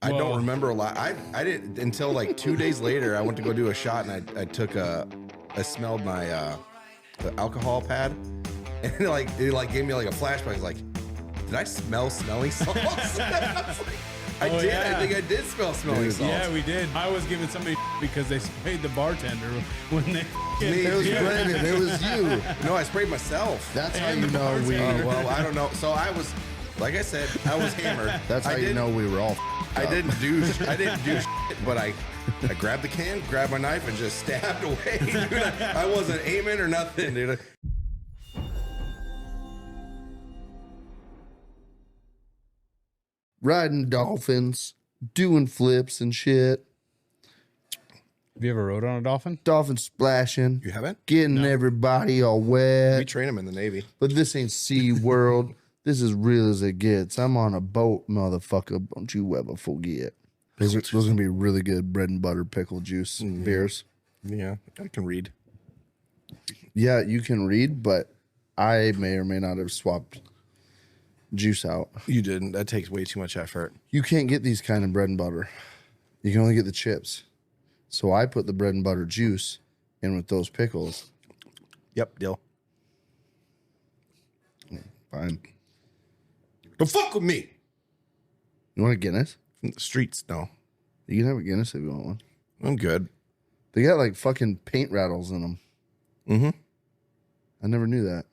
I don't remember a lot. I didn't until like 2 days later. I went to go do a shot, and I took I smelled my the alcohol pad, and it gave me like a flashback. It's like, did I smell smelling salts? I did. Yeah. I think I did smell smelling salts. Yeah, we did. I was giving somebody because they sprayed the bartender when they. It was Brandon. It was you. No, I sprayed myself. That's how you know we. Well, I don't know. So I was, like I said, I was hammered. That's how you know we were all. I didn't do shit, but I grabbed the can, grabbed my knife, and just stabbed away. Dude, I wasn't aiming or nothing, dude. Riding dolphins, doing flips and shit. Have you ever rode on a dolphin? Dolphin splashing. You haven't? Getting everybody all wet. We train them in the Navy. But this ain't Sea World. This is real as it gets. I'm on a boat, motherfucker. Don't you ever forget. Those are going to be really good bread and butter pickle juice beers. Yeah, I can read. Yeah, you can read, but I may or may not have swapped juice out. You didn't. That takes way too much effort. You can't get these kind of bread and butter. You can only get the chips. So I put the bread and butter juice in with those pickles. Yep, deal. Fine. Don't fuck with me. You want a Guinness? From the streets, no. You can have a Guinness if you want one. I'm good. They got like fucking paint rattles in them. Mm-hmm. I never knew that.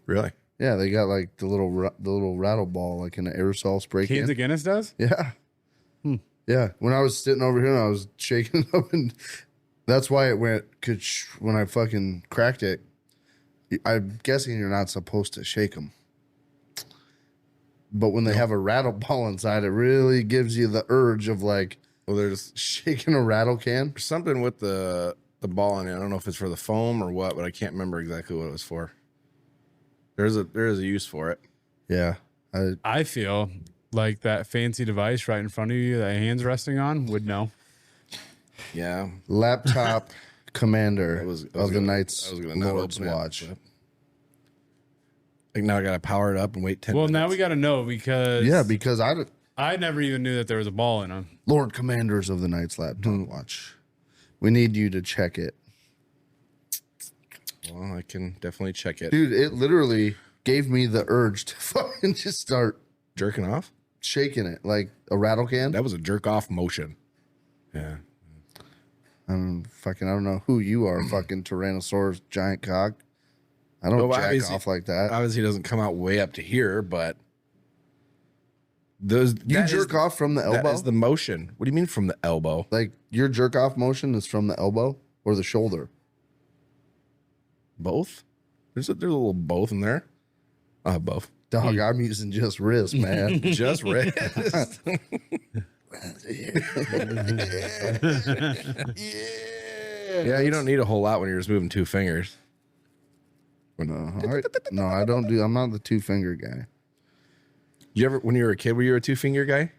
Really? Yeah, they got like the little rattle ball, like in an aerosol spray can. Cans of Guinness does? Yeah. Yeah. When I was sitting over here and I was shaking it up, and that's why it went, when I fucking cracked it, I'm guessing you're not supposed to shake them. But when they have a rattle ball inside, it really gives you the urge of like, well, there's shaking a rattle can. There's something with the ball in it. I don't know if it's for the foam or what, but I can't remember exactly what it was for. There is a use for it. Yeah. I feel like that fancy device right in front of you that hands resting on would know. Yeah. Laptop commander of the Night's Lord's Watch. Like now I got to power it up and wait 10 minutes. Well, now we got to know because... Yeah, because I never even knew that there was a ball in them. Lord Commanders of the Night's Laptop Watch. We need you to check it. Well, I can definitely check it. Dude, it literally gave me the urge to fucking just start jerking off, shaking it like a rattle can. That was a jerk off motion. Yeah. I don't know who you are, fucking Tyrannosaurus giant cock. I don't jack off like that. Obviously, it doesn't come out way up to here, but you jerk off from the elbow? That is the motion. What do you mean from the elbow? Like your jerk off motion is from the elbow or the shoulder? Both? There's a little both in there. I'll have both. Dog, I'm using just wrist, man. Just wrist. Yeah, you don't need a whole lot when you're just moving two fingers. No, I don't do. I'm not the 2-finger guy. You ever, when you were a kid, were you a 2-finger guy?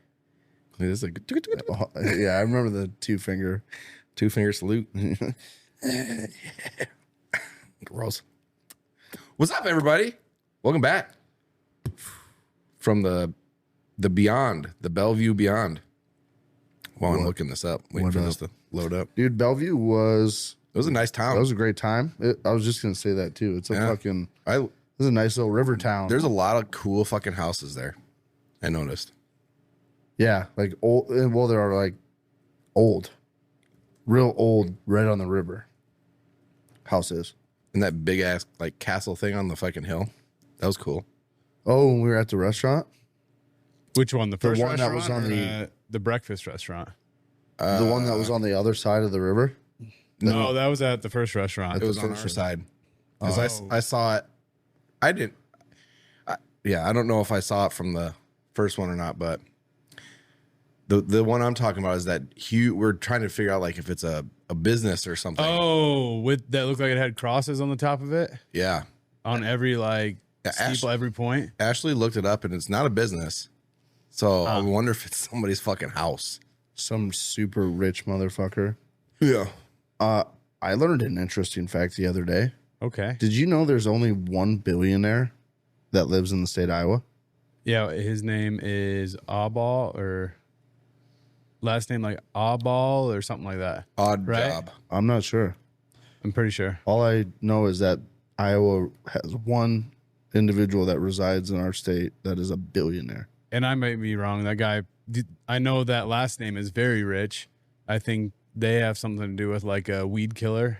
It's like, yeah, I remember the 2-finger salute. Gross. What's up, everybody? Welcome back from the beyond, the Bellevue beyond. While I'm looking this up, waiting for this to load up. Dude, Bellevue was... It was a nice town. That was a great time. I was just going to say that, too. It's a fucking... It's a nice little river town. There's a lot of cool fucking houses there. I noticed. Yeah, like old... Well, there are like old. Real old, right on the river. Houses. And that big-ass like castle thing on the fucking hill. That was cool. Oh, when we were at the restaurant? Which one? The first one restaurant that was on the breakfast restaurant? The one that was on the other side of the river? No, that was at the first restaurant. It was on our side. Because I saw it. I didn't. I don't know if I saw it from the first one or not, but the one I'm talking about is that we're trying to figure out like if it's a business or something. Oh, with that looked like it had crosses on the top of it? Yeah. On every steeple, every point? Ashley looked it up and it's not a business. So I wonder if it's somebody's fucking house. Some super rich motherfucker. Yeah. I learned an interesting fact the other day. Okay. Did you know there's only one billionaire that lives in the state of Iowa? Yeah, his name is Abal or... last name like Oddball or something like that. Odd Right? job. I'm not sure. I'm pretty sure. All I know is that Iowa has one individual that resides in our state that is a billionaire. And I might be wrong. That guy, I know that last name is very rich. I think they have something to do with like a weed killer,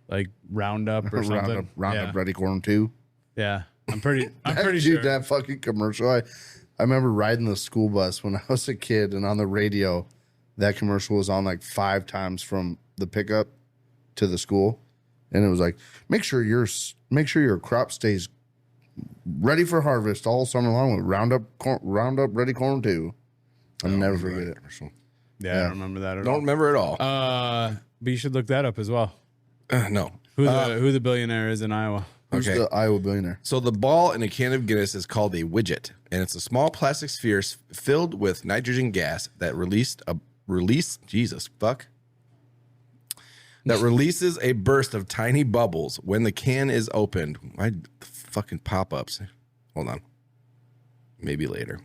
like Roundup or something. Roundup Ready Corn 2. Yeah. I'm pretty Dude, sure. that fucking commercial. I remember riding the school bus when I was a kid, and on the radio, that commercial was on like 5 times from the pickup to the school, and it was like, make sure your crop stays ready for harvest all summer long with Roundup Ready Corn 2. I'll never forget it. Yeah, I don't remember that at Don't all. remember at all. But you should look that up as well. No. Who the billionaire is in Iowa. Who's Okay. the Iowa billionaire? So the ball in a can of Guinness is called a widget, and it's a small plastic sphere filled with nitrogen gas that releases a burst of tiny bubbles when the can is opened. Why the fucking pop-ups? Hold on. Maybe later.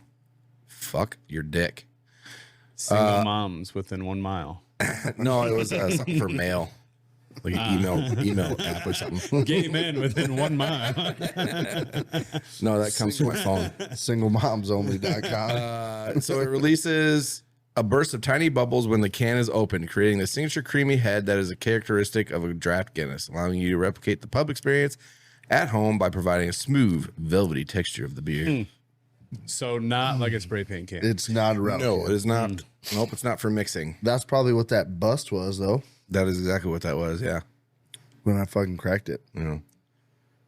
Fuck your dick. Single moms within 1 mile. No, it was something for mail. Like an email app or something. Gay men within 1 mile. No, that comes from my phone. SingleMomsOnly.com. So it releases a burst of tiny bubbles when the can is opened, creating the signature creamy head that is a characteristic of a draft Guinness, allowing you to replicate the pub experience at home by providing a smooth, velvety texture of the beer. So not like a spray paint can. It's not a replica. No, it is not. Nope, it's not for mixing. That's probably what that bust was, though, That is exactly what that was, yeah. when I fucking cracked it. Yeah.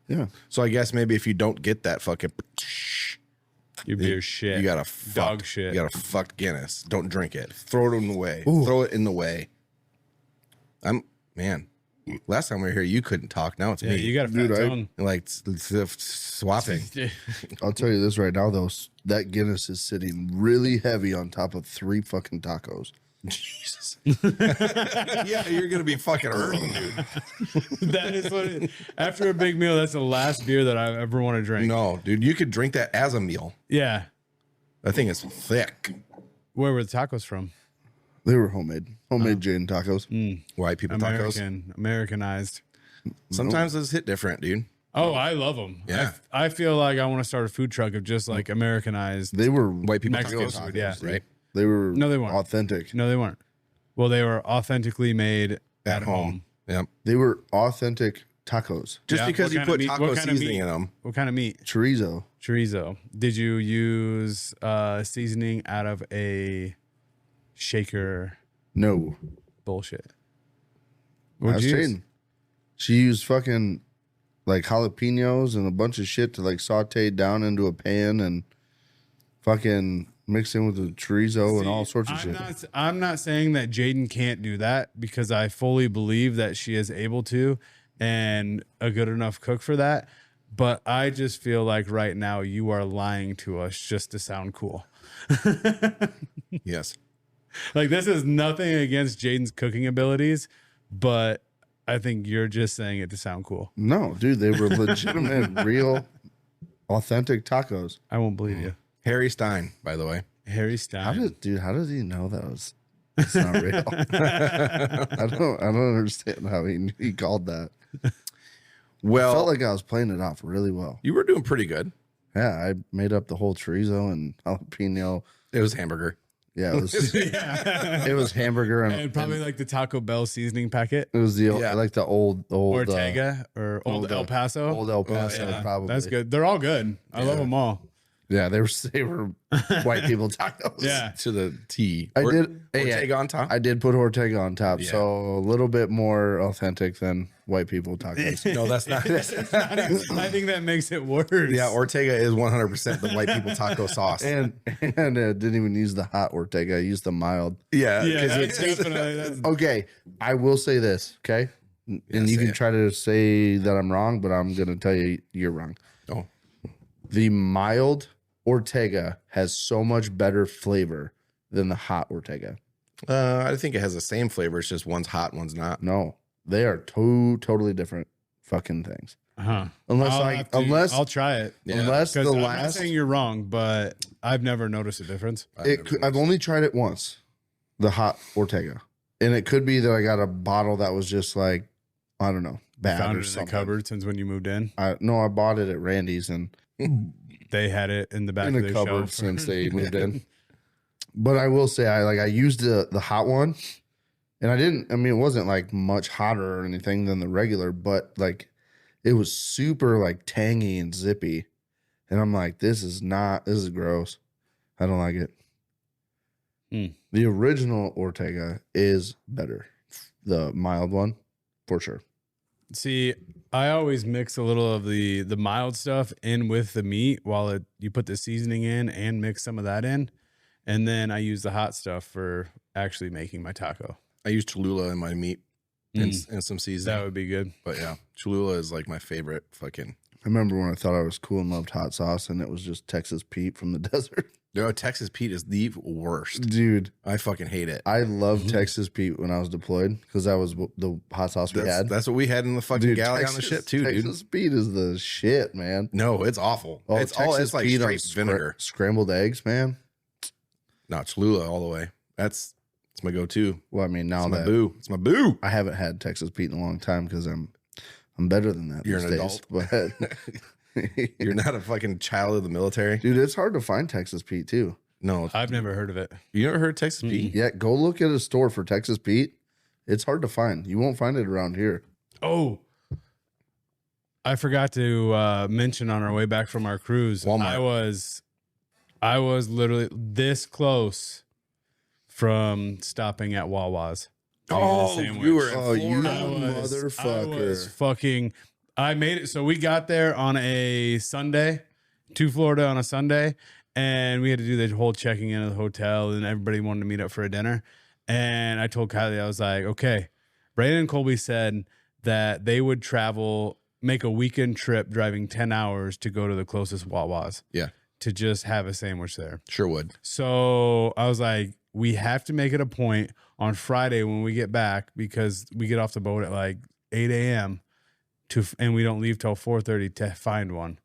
Yeah. So I guess maybe if you don't get that fucking... Your beer shit. You got a dog shit. You got a fucked Guinness. Don't drink it. Throw it in the way. Throw it in the way. Man. Last time we were here, you couldn't talk. Now it's Yeah, me. you got a fat Dude, tongue. Like swapping. I'll tell you this right now, though. That Guinness is sitting really heavy on top of 3 fucking tacos. Jesus. Yeah, you're gonna be fucking hurting, dude. That is what it, after a big meal, that's the last beer that I ever want to drink. No, dude, you could drink that as a meal. Yeah. That thing is thick. Where were the tacos from? They were homemade Jane tacos. White people tacos. Americanized. Sometimes those hit different, dude. Oh, I love them. Yeah. I feel like I want to start a food truck of just like Americanized. They were White people Mexican tacos, food, yeah. right? They were No, they weren't. authentic. No, they weren't. Well, they were authentically made at home. Yep. They were authentic tacos. Just Yeah, because what you kind of put meat- taco what kind of seasoning meat? in them. What kind of meat? Chorizo. Chorizo. Did you use seasoning out of a shaker? No. Bullshit. That's What'd you use? Jane. She used fucking like jalapenos and a bunch of shit to like saute down into a pan and fucking mix in with the chorizo and all sorts of shit. I'm not saying that Jaden can't do that because I fully believe that she is able to and a good enough cook for that. But I just feel like right now you are lying to us just to sound cool. Yes. Like this is nothing against Jaden's cooking abilities, but I think you're just saying it to sound cool. No, dude, they were legitimate, real, authentic tacos. I won't believe you. Harry Stein, by the way. Harry How Stein. how does he know that was it's not real? I don't understand how he called that. Well, Felt like I was playing it off really well. you were doing pretty good. Yeah, I made up the whole chorizo and jalapeno. It was hamburger. Yeah, it was it was hamburger And probably like the Taco Bell seasoning packet. it was the Yeah. like the old Ortega or Old El Paso. old El Paso Yeah, probably. that's good. They're all good. I love them all. Yeah, they were white people tacos. Yeah. To the T. I did Ortega on top. I did put Ortega on top, Yeah. so a little bit more authentic than white people tacos. No, that's not. I think that makes it worse. Yeah, Ortega is 100% the white people taco sauce. and didn't even use the hot Ortega. I used the mild. Yeah, Yeah, 'cause that's definitely. That's, Okay, I will say this, okay? And you say can it. try to say that I'm wrong, but I'm going to tell you you're wrong. Oh, The mild Ortega has so much better flavor than the hot Ortega. I think it has the same flavor. It's just one's hot, one's not. No, they are two totally different fucking things. Unless I'll try it. Yeah. unless the Because I'm not last saying you're wrong, but I've never noticed a difference. I've only tried it once. The hot Ortega. And it could be that I got a bottle that was just like, I don't know, bad Found or it in something. the cupboard since when you moved in. No, I bought it at Randy's and They had it in the back in of the the cupboard shelf. since they moved in. But I will say I used the hot one, and it wasn't like much hotter or anything than the regular, but like it was super like tangy and zippy. And I'm like, this is gross. I don't like it. The original Ortega is better. The mild one, for sure. See, I always mix a little of the mild stuff in with the meat while you put the seasoning in and mix some of that in. And then I use the hot stuff for actually making my taco. I use Cholula in my meat and some seasoning. That would be good. But yeah, Cholula is like my favorite fucking. I remember when I thought I was cool and loved hot sauce, and it was just Texas Pete from the desert. No, Texas Pete is the worst. Dude, I fucking hate it. I loved Texas Pete when I was deployed because that was the hot sauce we had. That's what we had in the fucking galley on the ship too, dude. Texas Pete is the shit, man. No, it's awful. Oh, it's like Pete on straight vinegar. Scrambled eggs, man. No, Cholula all the way. It's my go-to. Well, I mean, now It's my that boo. It's my boo. I haven't had Texas Pete in a long time because I'm better than that. You're these an days. adult. But You're not a fucking child of the military. dude, it's hard to find Texas Pete too. No, I've never heard of it. you never heard Texas Pete? Yeah, go look at a store for Texas Pete. It's hard to find. You won't find it around here. Oh, I forgot to mention on our way back from our cruise. Walmart. I was literally this close from stopping at Wawa's. Oh, you were in Oh, you Florida. motherfucker. I made it. So we got there on a Sunday, to Florida on a Sunday, and we had to do the whole checking in of the hotel, and everybody wanted to meet up for a dinner. And I told Kylie, I was like, okay, Brandon and Colby said that they would make a weekend trip driving 10 hours to go to the closest Wawa's. Yeah, To just have a sandwich there. sure would. So I was like, we have to make it a point on Friday when we get back, because we get off the boat at like 8 a.m. and we don't leave till 4:30 to find one.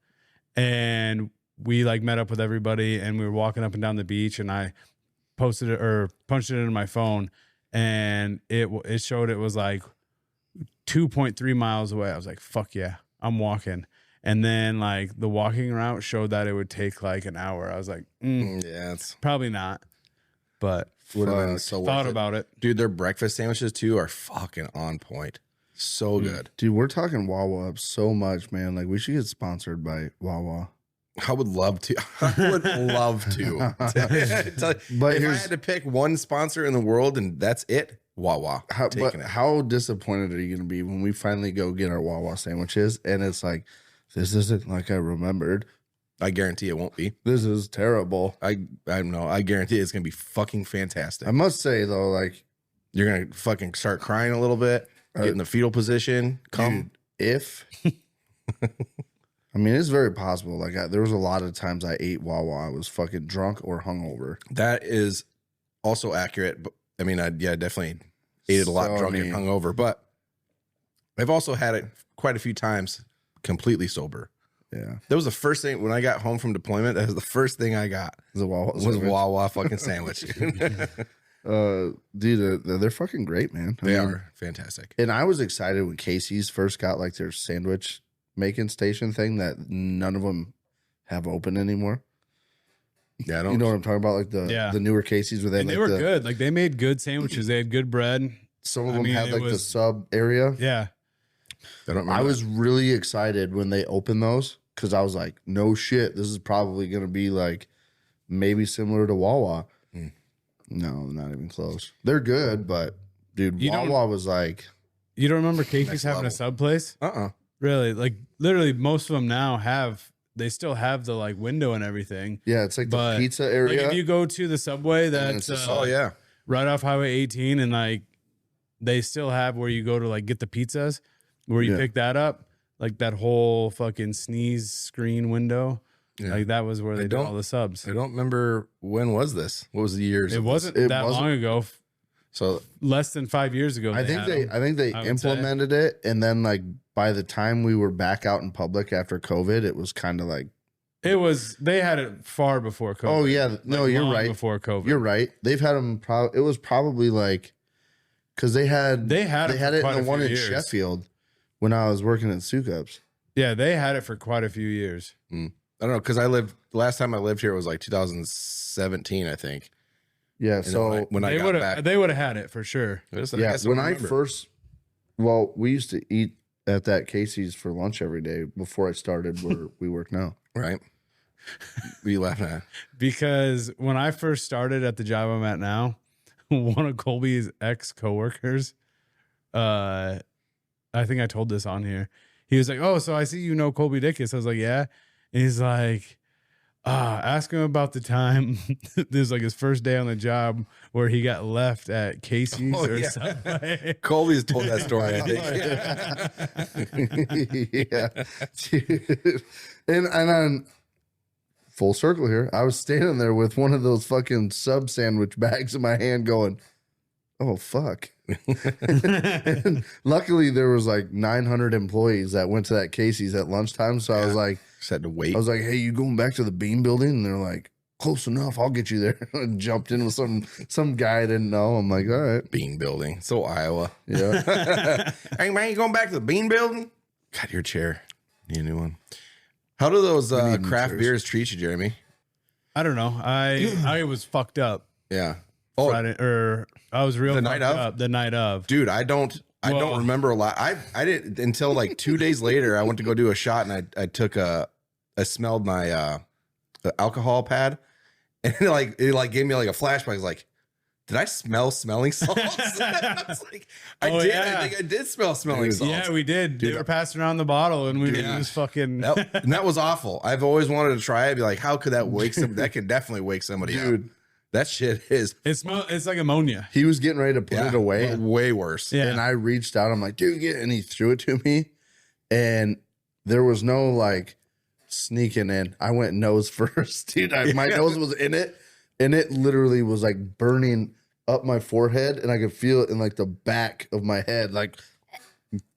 And we like met up with everybody, and we were walking up and down the beach, and I punched it into my phone, and it showed it was like 2.3 miles away. I was like, fuck yeah, I'm walking. And then like the walking route showed that it would take like an hour. I was like, Yeah, it's probably not, but would have been so thought worth about it. Dude, their breakfast sandwiches too are fucking on point. So good. Dude, we're talking Wawa up so much, man. Like, we should get sponsored by Wawa. I would love to. I would love to. But if I had to pick one sponsor in the world and that's it, Wawa. How disappointed are you going to be when we finally go get our Wawa sandwiches and it's like, this isn't like I remembered. I guarantee it won't be. This is terrible. I don't know. I guarantee it's gonna be fucking fantastic. I must say though, like, You're gonna fucking start crying a little bit, get in the fetal position. dude, if I mean, it's very possible. Like, there was a lot of times I ate Wawa. I was fucking drunk or hungover. That is also accurate. But I mean, I definitely ate it a lot drunk and hungover. But I've also had it quite a few times completely sober. Yeah, That was the first thing when I got home from deployment. That was the first thing I got. the Wawa Was Wawa fucking sandwich. dude, they're fucking great, man. They are fantastic. And I was excited when Casey's first got like their sandwich making station thing that none of them have open anymore. Yeah, I don't. You know what I'm talking about? Like the newer Casey's where they, And like they were good. Like they made good sandwiches. They had good bread. Some of them had like the sub area. Yeah. I don't remember. I was really excited when they opened those because I was like, no shit, this is probably going to be like maybe similar to Wawa. No, not even close. They're good, but dude, Wawa was like. You don't remember Casey's having a sub place? Really? Like literally most of them now they still have the like window and everything. Yeah, it's like the pizza area. Like if you go to the Subway that's right off Highway 18 and like they still have where you go to like get the pizzas where you pick that up, like that whole fucking sneeze screen window. Yeah. Like that was where they did all the subs. I don't remember when was this. What was the years? It wasn't that long ago. So less than 5 years ago. I think they implemented it, and then like by the time we were back out in public after COVID, it was kind of like They had it far before COVID. Oh yeah, no, you're long right. Before COVID, You're right. They've had them. It was probably like because they had it it quite in a the one few in years. Sheffield when I was working at Soup Ups. Yeah, they had it for quite a few years. I don't know because last time I lived here was like 2017, I think. Yeah, And so when I got back, they would have had it for sure. yeah, when I first, well, we used to eat at that Casey's for lunch every day before I started where we work now. Right. What are you laughing at? Because when I first started at the job I'm at now, one of Colby's ex-coworkers, I think I told this on here. He was like, "Oh, so I see you know Colby Dickus." I was like, "Yeah." And he's like, ask him about the time this was like his first day on the job where he got left at Casey's or something. Colby's told that story, I think. Yeah. And on full circle here, I was standing there with one of those fucking sub sandwich bags in my hand going, oh, fuck. And luckily, there was like 900 employees that went to that Casey's at lunchtime. So I was like, just had to wait. I was like, hey, you going back to the Bean Building? And they're like, close enough. I'll get you there. And jumped in with some guy I didn't know. I'm like, all right. Bean Building. So Iowa. Yeah. Hey, man, you going back to the Bean Building? Got your chair. Need a new one. How do those craft beers treat you, Jeremy? I don't know. I was fucked up. Yeah. Friday, or I was real The fucked night of? up the night of. Dude, I don't remember a lot. I didn't until like 2 days later. I went to go do a shot and I took I smelled my alcohol pad and it gave me like a flashback. I was like, did I smell smelling salts? I was like, I did. Yeah. I think I did smell smelling salts. Yeah, we did. They were passing around the bottle and we were just fucking. And that was awful. I've always wanted to try it. Be like, how could that wake some? That could definitely wake somebody up. That shit is. It's like ammonia. He was getting ready to put it away. Way worse. Yeah. And I reached out. I'm like, dude, and he threw it to me. And there was no like sneaking in. I went nose first, dude. My nose was in it. And it literally was like burning up my forehead. And I could feel it in like the back of my head. Like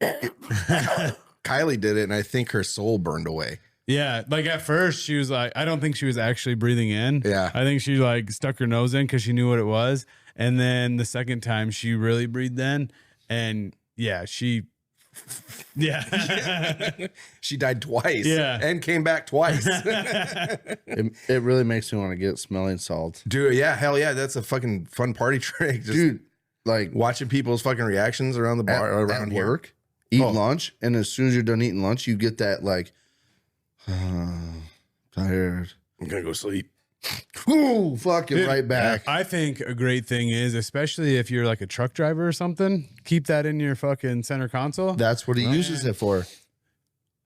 Kylie did it. And I think her soul burned away. Yeah, like at first she was like, I don't think she was actually breathing in. Yeah. I think she like stuck her nose in because she knew what it was. And then the second time she really breathed in. And yeah, she died twice. Yeah. And came back twice. it really makes me want to get smelling salt. Dude, yeah, hell yeah. That's a fucking fun party trick. Just Dude, like watching people's fucking reactions around the bar, around at here. work, eat lunch. And as soon as you're done eating lunch, you get that like, tired. I'm gonna go sleep. Ooh, fucking Dude, right back. I think a great thing is, especially if you're like a truck driver or something, keep that in your fucking center console. That's what he uses it for.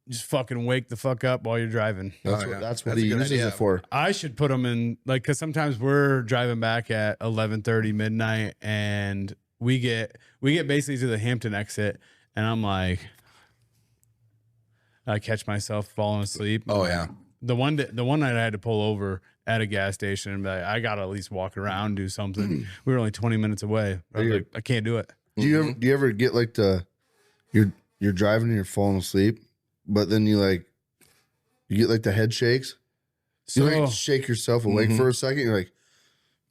Just fucking wake the fuck up while you're driving. That's what he uses it for. I should put them in, like, because sometimes we're driving back at 11:30 midnight, and we get basically to the Hampton exit, and I'm like, I catch myself falling asleep. Oh yeah. The one night I had to pull over at a gas station and be like, I gotta at least walk around, do something. We were only 20 minutes away. I was like, I can't do it. Do you ever get like you're driving and you're falling asleep, but then you get like the head shakes? So You like shake yourself awake for a second. You're like,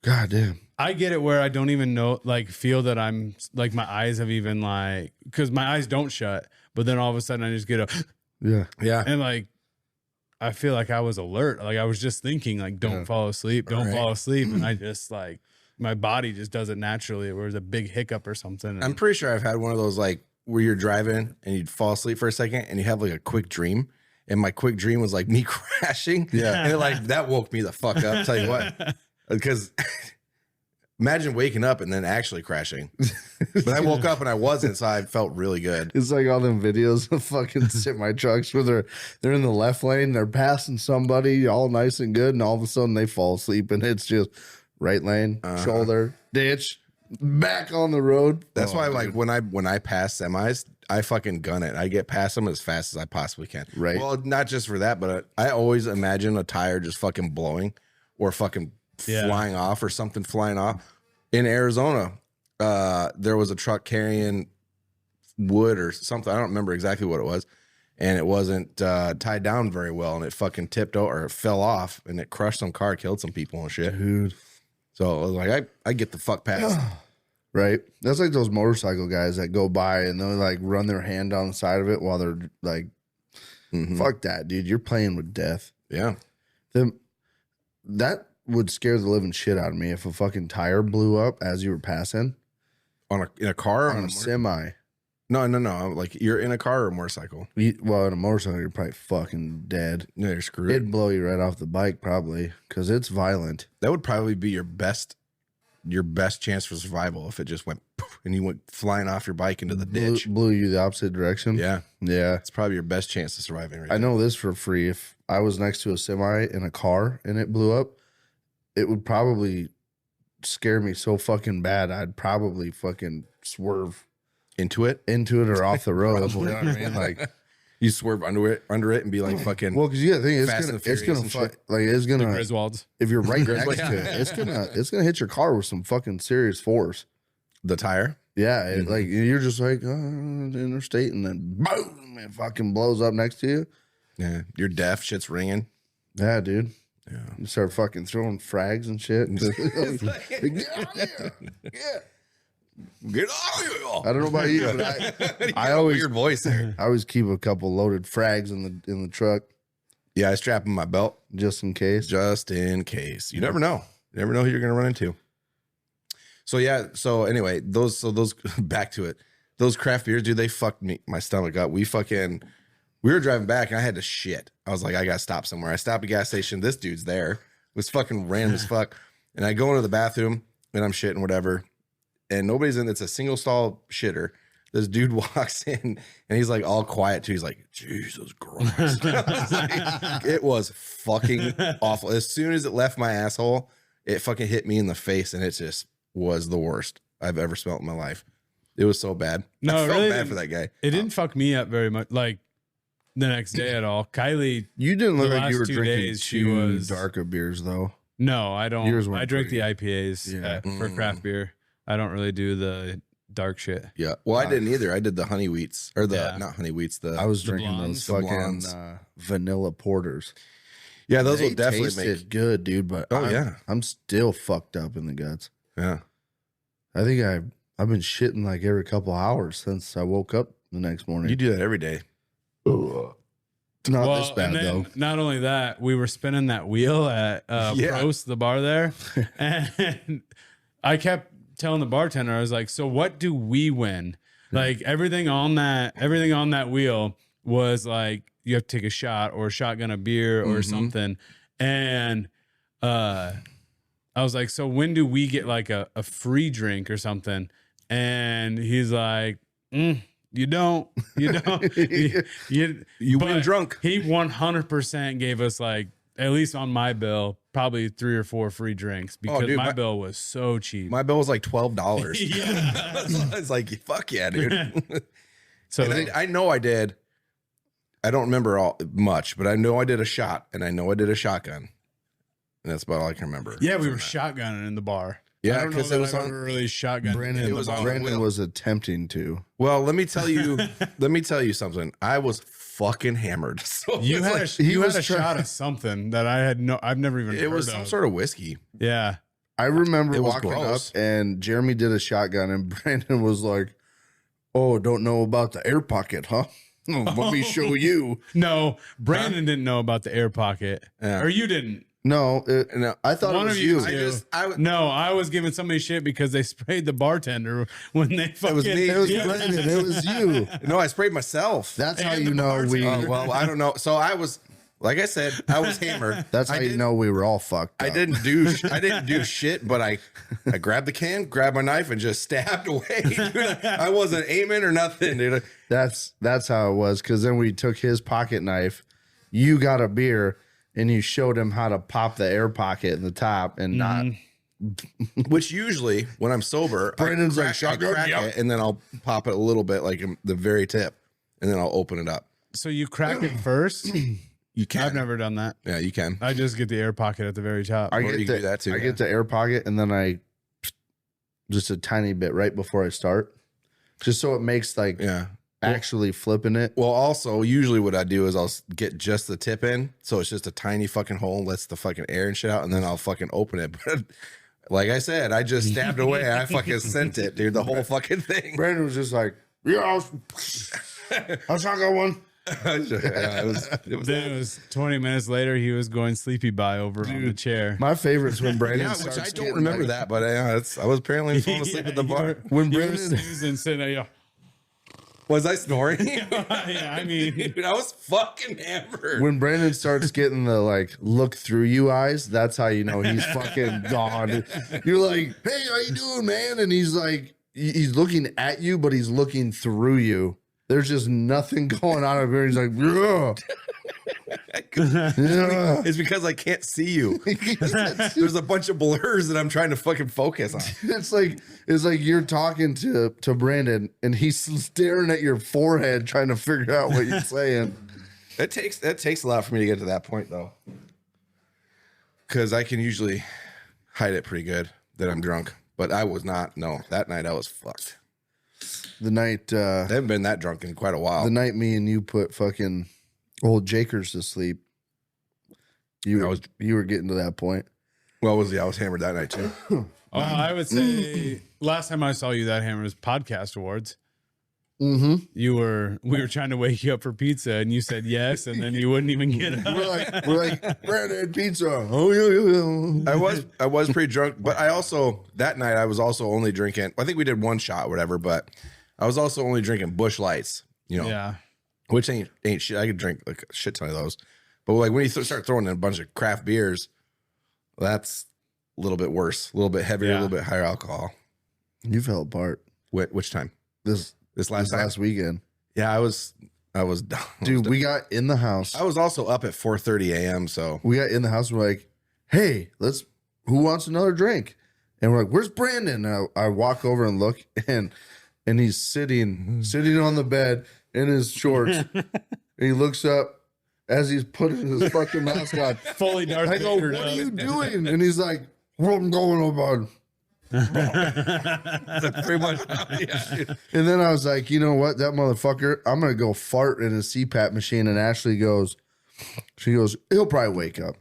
God damn. I get it where I don't even know, like, feel that I'm like my eyes have even like, because my eyes don't shut, but then all of a sudden I just get a Yeah. and like I feel like I was alert. Like I was just thinking, like, don't fall asleep, don't fall asleep. And I just like my body just does it naturally. Where there's a big hiccup or something. And I'm pretty sure I've had one of those like where you're driving and you'd fall asleep for a second and you have like a quick dream. And my quick dream was like me crashing. Yeah. And like that woke me the fuck up. Tell you what. Because imagine waking up and then actually crashing. But I woke up and I wasn't, so I felt really good. It's like all them videos of fucking semi trucks where they're in the left lane, they're passing somebody all nice and good, and all of a sudden they fall asleep and it's just right lane, shoulder, ditch, back on the road. That's why like when I pass semis, I fucking gun it. I get past them as fast as I possibly can. Right. Well, not just for that, but I always imagine a tire just fucking blowing or fucking flying off or something flying off. In Arizona, there was a truck carrying wood or something. I don't remember exactly what it was. and it wasn't tied down very well, and it fucking tipped over, or it fell off, and it crushed some car, killed some people and shit. Dude. So I was like, I get the fuck past. Right? That's like those motorcycle guys that go by and they'll like run their hand down the side of it while they're like, fuck that, dude. You're playing with death. Yeah. That would scare the living shit out of me if a fucking tire blew up as you were passing. In a car? On a semi. No. Like you're in a car or a motorcycle? Well, in a motorcycle, you're probably fucking dead. Yeah, you're screwed. It'd blow you right off the bike probably because it's violent. That would probably be your best chance for survival if it just went poof, and you went flying off your bike into the ditch. Blew you the opposite direction. Yeah. Yeah. It's probably your best chance of surviving. Right I know this for free. If I was next to a semi in a car and it blew up, it would probably scare me so fucking bad. I'd probably fucking swerve into it or off the road. You know what I mean? Like you swerve under it and be like fucking. Well, because you got to think Fast and it's gonna Furious and like it's gonna Griswolds. if you're right next to it, it's gonna hit your car with some fucking serious force. The tire. Yeah, like you're just like the interstate, and then boom, it fucking blows up next to you. Yeah, you're deaf. Shit's ringing. Yeah, dude. Yeah. You start fucking throwing frags and shit. Get out of here. Yeah. Get out of here. I don't know about you, but I always always weird voice there. I always keep a couple loaded frags in the truck Yeah, I strap in my belt just in case. just in case. You never know. You never know who you're gonna run into. So yeah. So anyway, those back to it. Those craft beers, dude, they fucked my stomach up. We were driving back and I had to shit. I was like, I gotta stop somewhere. I stopped at a gas station. This dude's there. It was fucking random as fuck. And I go into the bathroom and I'm shitting whatever. And nobody's in. It's a single stall shitter. This dude walks in and he's like all quiet too. He's like, Jesus Christ. I was like, it was fucking awful. As soon as it left my asshole, it fucking hit me in the face, and it just was the worst I've ever smelled in my life. It was so bad. No, I it felt really bad for that guy. It didn't fuck me up very much. Like the next day at all. Kylie, You didn't look The like you were last 2 drinking days, she too was- darker beers though. no, I don't. Yours weren't I drink the pretty. IPAs Yeah. for craft beer. I don't really do the dark shit. Yeah. Well, I didn't either. I did the honey wheats or not honey wheats. I was The drinking blondes. those The fucking blondes. vanilla porters. yeah, those They will definitely tasted make. good, dude. But Oh, I'm still fucked up in the guts. Yeah. I think I've been shitting like every couple hours since I woke up the next morning. You do that every day. Not this bad and then, though. not only that, we were spinning that wheel at Yeah. Prost, the bar there, and I kept telling the bartender, I was like, "So what do we win? Like everything on that wheel was like you have to take a shot or a shotgun of beer or something." And I was like, "So when do we get like a free drink or something?" And he's like, "You don't. You You win but drunk. He 100% gave us like, at least on my bill, probably 3 or 4 free drinks because dude, my bill was so cheap. My bill was like $12. Yeah. I was like, fuck yeah, dude. So And I know I did. I don't remember much, but I know I did a shot and I know I did a shotgun. And that's about all I can remember. yeah, we from were that. shotgunning in the bar. Yeah, I don't know 'cause that it was I've on- ever really shotgun. Brandon was on the Brandon wheel. was attempting to. Well, let me tell you something. I was fucking hammered. So You it's had like- you had was a trying- shot of something that I've never even it heard was of. some sort of whiskey. Yeah. I remember It was walking gross. up and Jeremy did a shotgun and Brandon was like, "Oh, don't know about the air pocket, huh? Let me show you." No, Brandon didn't know about the air pocket. Yeah. Or you didn't. No, No, I thought One it was of you you. two. I would. No, I was giving somebody shit because they sprayed the bartender when they fucking. was me. It was Yeah. Brandon. It was you. No, I sprayed myself. That's how And you the know we. Well, I don't know. So I was, like I said, I was hammered. That's how I you didn't- know we were all fucked. I up. didn't do shit, but I grabbed the can, grabbed my knife, and just stabbed away. Dude, I wasn't aiming or nothing, dude. That's how it was. Because then we took his pocket knife. You got a beer, and you showed him how to pop the air pocket in the top, and not. Which usually, when I'm sober, Brandon's like, I "Shotgun, crack yep." it, and then I'll pop it a little bit, like in the very tip, and then I'll open it up. So you crack it first? You can. I've never done that. Yeah, you can. I just get the air pocket at the very top. I Or get you can do that too, I yeah. get the air pocket, and then I just a tiny bit right before I start, just so it makes like Yeah. actually flipping it. Well, also, usually what I do is I'll get just the tip in, so it's just a tiny fucking hole, lets the fucking air and shit out, and then I'll fucking open it. But like I said, I just stabbed away. I fucking sent it, dude. The whole fucking thing. Brandon was just like, yeah, I'll talk on one. Yeah, Then it was 20 minutes later. He was going sleepy by over on the chair. My favorite's when Brandon yeah, starts which I don't getting, remember like, that, but I was apparently falling asleep at the bar. When You were Brandon, snoozing, sitting there. Was I snoring? Yeah, I mean, Dude, I was fucking hammered. when Brandon starts getting the like look through you eyes, that's how you know he's fucking gone. You're like, hey, how you doing, man? And he's like, he's looking at you, but he's looking through you. There's just nothing going on over here. He's like, yeah. Yeah. It's because I can't see you. There's a bunch of blurs that I'm trying to fucking focus on. It's like you're talking to Brandon and he's staring at your forehead trying to figure out what you're saying. That takes a lot for me to get to that point though. Cause I can usually hide it pretty good that I'm drunk. But I was not. No, that night I was fucked. The night I haven't been that drunk in quite a while. the night me and you put fucking old Jakers to sleep. You were getting to that point. Well, I was hammered that night too. I would say last time I saw you that hammer was podcast awards. Mm-hmm. We were trying to wake you up for pizza, and you said yes, and then you wouldn't even get up. We're like Brandon pizza. Oh yeah. I was pretty drunk, but I also that night I was also only drinking. I think we did one shot, or whatever, but I was also only drinking Busch Lights. You know, Yeah. which ain't shit. I could drink like a shit ton of those, but like when you start throwing in a bunch of craft beers, that's a little bit worse, a little bit heavier, Yeah. a little bit higher alcohol. You fell apart Which time? this Last time? last weekend. Yeah, I was done. Dude, we got in the house. I was also up at 4:30 a.m. So We got in the house. We're like, hey, who wants another drink? And we're like, where's Brandon? And I walk over and look, and he's sitting on the bed in his shorts. And he looks up as he's putting his fucking mask on. Fully Darth I go, Vader. what are you doing? And he's like, what I'm going on, bud. that's pretty much. Yeah, dude. And then I was like, you know what, that motherfucker, I'm gonna go fart in his CPAP machine. And Ashley goes, he'll probably wake up.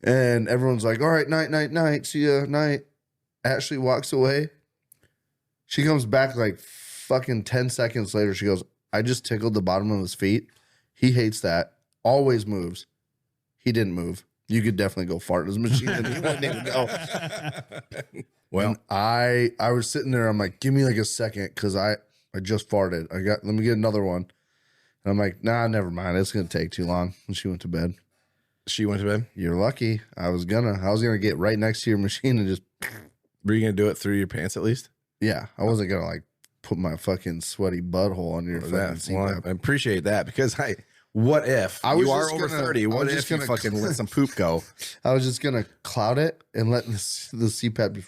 And everyone's like, all right, night, see ya, night. Ashley walks away. She comes back like fucking 10 seconds later. She goes, I just tickled the bottom of his feet. He hates that. Always moves. He didn't move. You could definitely go fart in his machine and he wouldn't even go. Well, And I was sitting there. I'm like, give me like a second because I just farted. Let me get another one. And I'm like, nah, never mind. It's gonna take too long. And she went to bed. she went to bed. You're lucky. I was gonna get right next to your machine and just Were you gonna do it through your pants at least? yeah. I wasn't gonna like put my fucking sweaty butthole on your fucking Well, CPAP. I appreciate that because what if I was you are just over gonna- 30? I What was if just you gonna- fucking let some poop go? I was just gonna cloud it and let the CPAP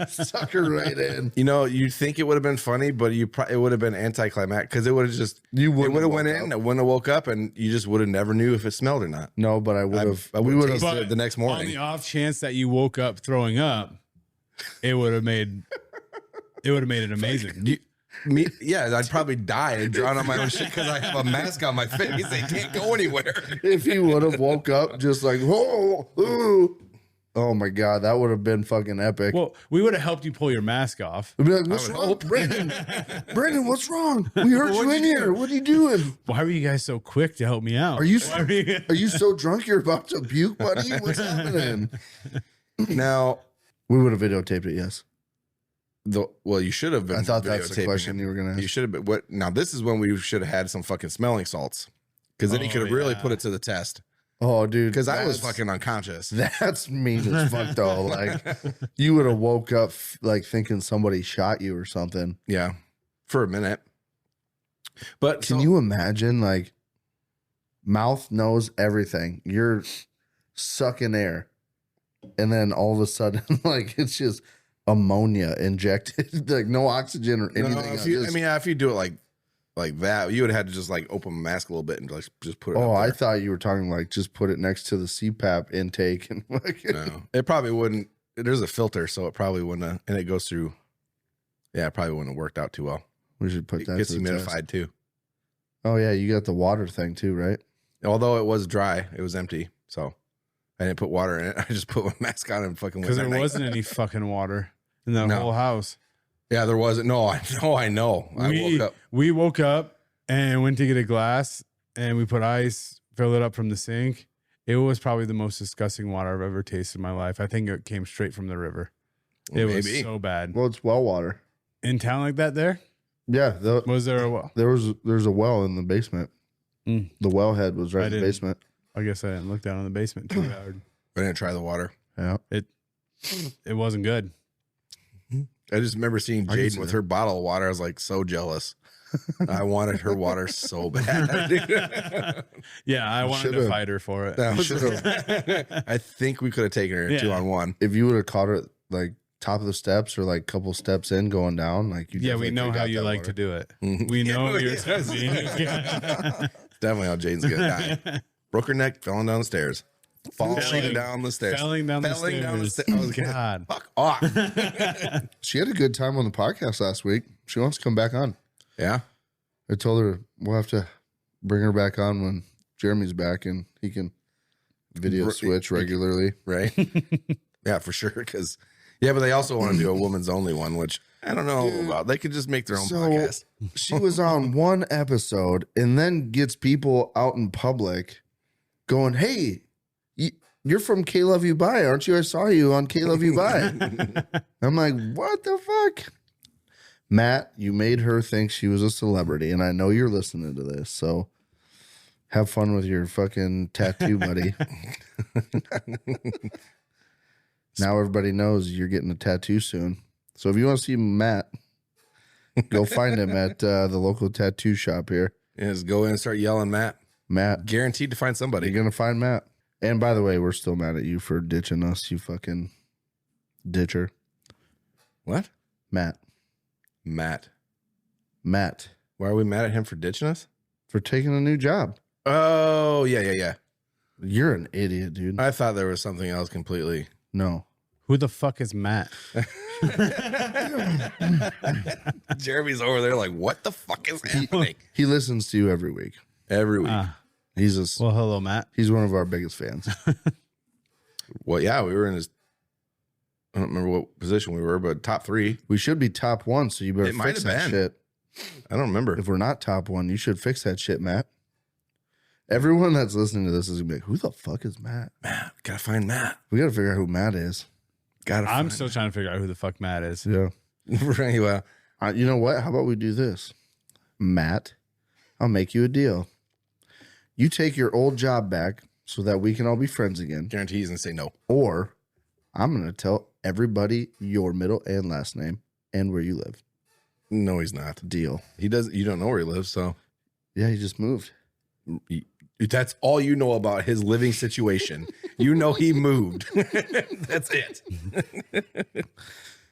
suck her right in. You know, you'd think it would have been funny, but it would have been anticlimactic because it would have just it would have went in, it wouldn't have woke up, and you just would have never knew if it smelled or not. No, but I would have. I We would've would have. tasted it the next On morning. the off chance that you woke up throwing up, it would have made it amazing. Yeah, I'd probably die and drown on my own shit because I have a mask on my face. They can't go anywhere. If he would have woke up just like, oh my god, that would have been fucking epic. Well, we would have helped you pull your mask off. I'd be like, what's wrong, Brandon? Brandon, what's wrong? We heard you in here. What are you doing? Why were you guys so quick to help me out? Are you Why were you- are you so drunk you're about to puke, buddy? What's happening? Now, We would have videotaped it. Yes, well, you should have been. I thought that's the videotaping question it. you were gonna ask. You should have been. What? Now, this is when we should have had some fucking smelling salts because then he could have really yeah. put it to the test. Oh, dude, Because I was that's- fucking unconscious. That's mean as fuck, though. Like, you would have woke up like thinking somebody shot you or something. Yeah, for a minute. But Can you imagine, like, mouth knows everything? You're sucking air, and then all of a sudden, like, it's just ammonia injected, like no oxygen or anything. if you do it like that, you would have had to just like open my mask a little bit and like just put it. Oh, up I there. thought you were talking like just put it next to the CPAP intake and like. No, it probably wouldn't. There's a filter, so it probably wouldn't have, and it goes through. Yeah, it probably wouldn't have worked out too well. We should put It that gets to the test. humidified too. Oh yeah, you got the water thing too, right? Although it was dry, it was empty. So I didn't put water in it. I just put my mask on and fucking went. Because there wasn't any fucking water in that No. whole house. Yeah, there wasn't. No, I know. I woke up. We woke up and went to get a glass and we put ice, filled it up from the sink. It was probably the most disgusting water I've ever tasted in my life. I think it came straight from the river. It was so bad. Well, it's well water. In town like that there? Yeah, Was there a well? there's a well in the basement. Mm. The wellhead was right in the didn't- basement. I guess I didn't look down in the basement too hard. I didn't try the water. Yeah. It wasn't good. I just remember seeing I can Jaden see with that. her bottle of water. I was like so jealous. I wanted her water so bad. Yeah, I wanted to should've. fight her for it. That was- Should've. I think we could have taken her Yeah. 2-on-1. If you would have caught it like top of the steps or like couple steps in going down, like you Yeah, we definitely know could've how got you that like water. to do it. Mhm. We know Yeah, you're yeah. Definitely how Jaden's gonna die. Broke her neck, falling down the stairs. Falling down the stairs. Falling down the Falling down the stairs. stairs. I was gonna- God. Fuck off. She had a good time on the podcast last week. She wants to come back on. Yeah. I told her we'll have to bring her back on when Jeremy's back and he can video switch regularly. Right. Yeah, for sure. Because but they also want to do a woman's only one, which I don't know about. They could just make their own podcast. She was on one episode and then gets people out in public going, "Hey, you're from KLYB, aren't you? I saw you on KLYB." I'm like, what the fuck? Matt, you made her think she was a celebrity, and I know you're listening to this, so have fun with your fucking tattoo, buddy. Now everybody knows you're getting a tattoo soon. So if you want to see Matt, go find him at the local tattoo shop here. Yeah, just go in and start yelling, Matt. Matt, Guaranteed to find somebody. you're going to find Matt. And by the way, we're still mad at you for ditching us, you fucking ditcher. What? Matt. Matt. Why are we mad at him for ditching us? For taking a new job. Oh, yeah. You're an idiot, dude. I thought there was something else completely. No. Who the fuck is Matt? Jeremy's over there like, what the fuck is happening? He listens to you every week. Every week. He's Well, hello, Matt. he's one of our biggest fans. Well, yeah, we were in his, I don't remember what position we were, but top 3. We should be top one, so you better It might fix have that been. shit. I don't remember. If we're not top one, you should fix that shit, Matt. Everyone that's listening to this is gonna be like, who the fuck is Matt? Matt, gotta find Matt. We gotta figure out who Matt is. I'm still trying to figure out who the fuck Matt is. Yeah. Right, well, You know what? How about we do this? Matt, I'll make you a deal. You take your old job back so that we can all be friends again. guarantee he's gonna say no. Or I'm going to tell everybody your middle and last name and where you live. No, he's not. Deal. He doesn't. You don't know where he lives, so Yeah, he just moved. that's all you know about his living situation. You know he moved. That's it.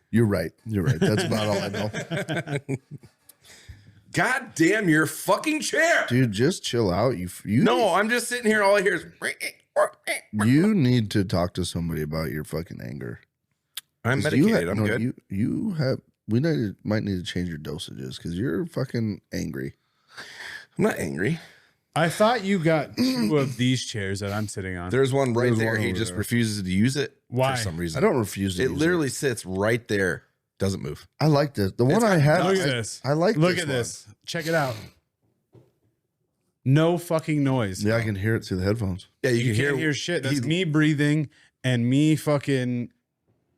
You're right. That's about all I know. God damn your fucking chair. Dude, just chill out. You No, I'm just sitting here. All I hear is. You need to talk to somebody about your fucking anger. I'm 'Cause medicated. I'm good. Might need to change your dosages because you're fucking angry. I'm not angry. I thought you got 2 of these chairs that I'm sitting on. There's one right There's there. one He over just there. refuses to use it Why? for some reason. I don't refuse to It use literally sits right there. Doesn't move. I like this. The one It's I have. Look at this. I like Look this at one. this. Check it out. No fucking noise. Yeah, I can hear it through the headphones. Yeah, You can't hear shit. That's me breathing and me fucking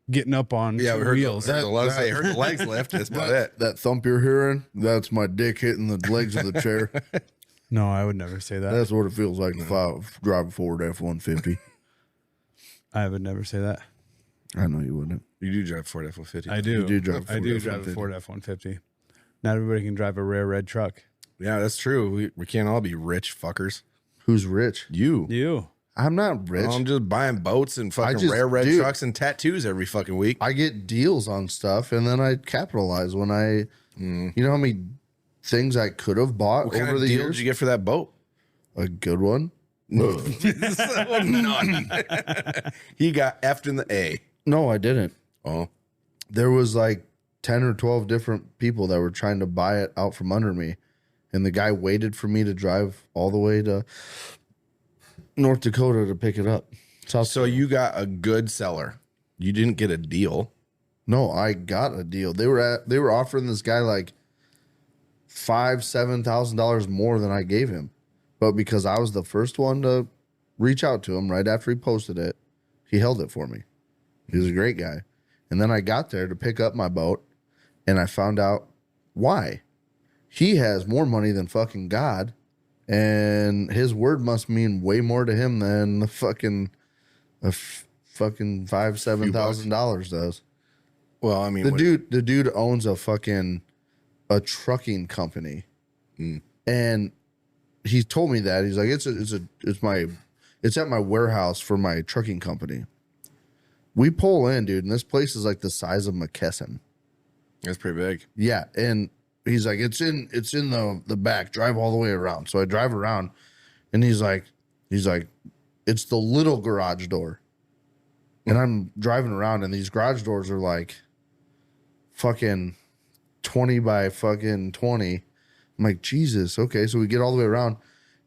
getting up on Yeah, we two heard wheels. the legs. I heard the legs lift. That's about it. That thump you're hearing, that's my dick hitting the legs of the chair. No, I would never say that. That's what it feels like if I drive a Ford F-150. I would never say that. I know you wouldn't. You do drive Ford F-150. I do. You do drive a I Ford do drive a F-150. Ford F-150. Not everybody can drive a rare red truck. Yeah, that's true. We can't all be rich fuckers. Who's rich? You. You. I'm not rich. I'm just buying boats and fucking just rare red do. trucks and tattoos every fucking week. I get deals on stuff and then I capitalize when I, you know how many things I could have bought What kind over of the deal years? did you get for that boat? A good one? None. He got F'd in the A. No, I didn't. Oh, There was like 10 or 12 different people that were trying to buy it out from under me. And the guy waited for me to drive all the way to North Dakota to pick it up. So you got a good seller. You didn't get a deal. No, I got a deal. They were offering this guy like $7,000 more than I gave him. But because I was the first one to reach out to him right after he posted it, he held it for me. He was a great guy. And then I got there to pick up my boat, and I found out why. He has more money than fucking God, and his word must mean way more to him than the fucking $7,000 does. Well, I mean, the dude owns a trucking company, and he told me that he's like, it's at my warehouse for my trucking company. We pull in, dude, and this place is like the size of McKesson. That's pretty big. Yeah, and he's like, it's in the back. Drive all the way around. So I drive around, and he's like, it's the little garage door. And I'm driving around, and these garage doors are like fucking 20 by fucking 20. I'm like, Jesus, okay. So we get all the way around,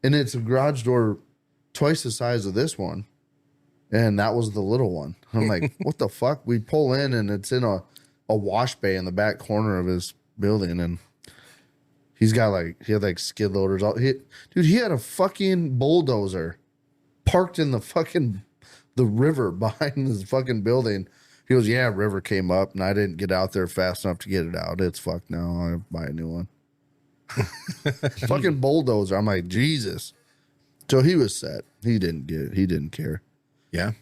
and it's a garage door twice the size of this one. And that was the little one. I'm like, what the fuck? We pull in, and it's in a wash bay in the back corner of his building, and he had skid loaders. He had a fucking bulldozer parked in the river behind his fucking building. He goes, yeah, river came up, and I didn't get out there fast enough to get it out. It's fucked now. I buy a new one. Fucking bulldozer. I'm like, Jesus. So he was set. He didn't get it. He didn't care. Yeah.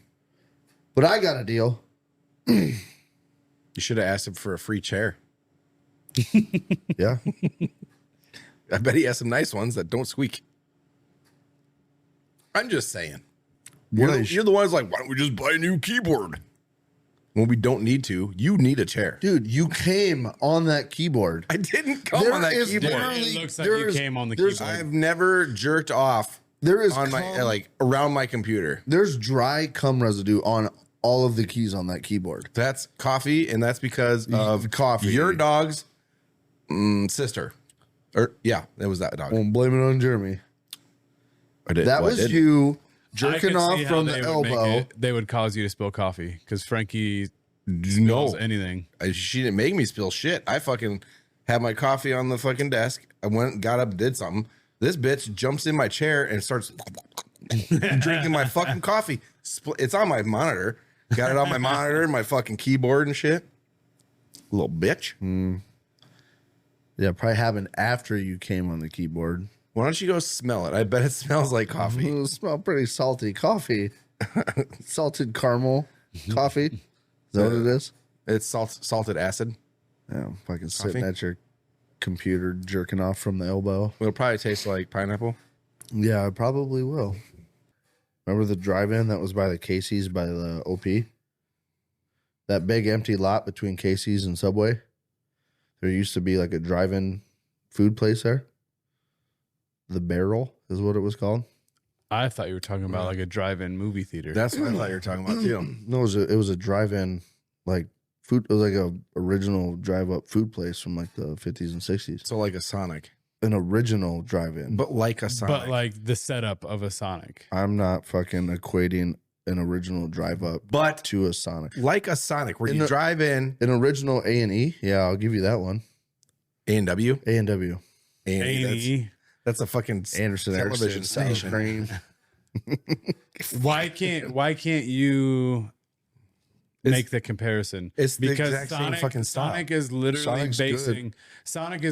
But I got a deal. You should have asked him for a free chair. Yeah. I bet he has some nice ones that don't squeak. I'm just saying. You're the ones like, why don't we just buy a new keyboard? When we don't need to. You need a chair. Dude, you came on that keyboard. I didn't come on that keyboard. It looks like you came on the keyboard. I've never jerked off around my computer. There's dry cum residue on all of the keys on that keyboard. That's coffee, and that's because of coffee. Your dog's sister. That was that dog. Won't blame it on Jeremy. That was you jerking off from the elbow. They would cause you to spill coffee because Frankie spills anything. She didn't make me spill shit. I fucking had my coffee on the fucking desk. I went, got up, did something. This bitch jumps in my chair and starts drinking my fucking coffee. It's on my monitor. Got it on my monitor, my fucking keyboard and shit. Little bitch. Yeah, probably happened after you came on the keyboard. Why don't you go smell it? I bet it smells like coffee. It smells pretty salty coffee. Salted caramel coffee. Is that what it is? It's salted acid. Yeah, fucking sitting at your computer jerking off from the elbow. It'll probably taste like pineapple. Yeah, it probably will. Remember the drive-in that was by the Casey's by the OP? That big empty lot between Casey's and Subway? There used to be like a drive-in food place there. The Barrel is what it was called. I thought you were talking about like a drive-in movie theater. That's what I thought you were talking about too. No, it was a drive-in like food. It was like a original drive-up food place from like the 50s and 60s. So like a Sonic. An original drive-in. But like a Sonic. But like the setup of a Sonic. I'm not fucking equating an original drive-up to a Sonic. Like a Sonic where you drive in. An original A&E. Yeah, I'll give you that one. A&W? A&W. A&E. That's a fucking Anderson television station. Why can't you make the comparison? It's because the exact same fucking style. Sonic is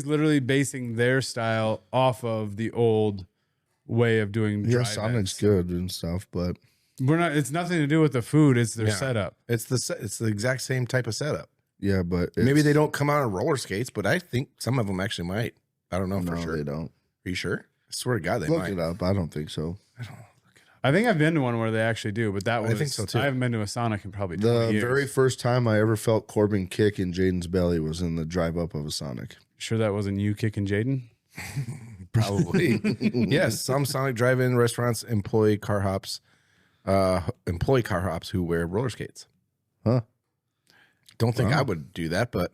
literally basing their style off of the old way of doing drive-ins. Yeah, Sonic's good and stuff, but it's nothing to do with the food, it's their setup. It's the exact same type of setup. Yeah, but maybe they don't come out on roller skates, but I think some of them actually might. I don't know for sure. They don't. Are you sure? I swear to God, they Look might. it up. I don't think so. I don't know. Look it up. I think I've been to one where they actually do, but I think so too. I haven't been to a Sonic in probably 20 years. Very first time I ever felt Corbin kick in Jaden's belly was in the drive up of a Sonic. Sure that wasn't you kicking Jaden? Probably. Yes, some Sonic drive-in restaurants employ car hops who wear roller skates. Huh. Don't think I would do that, but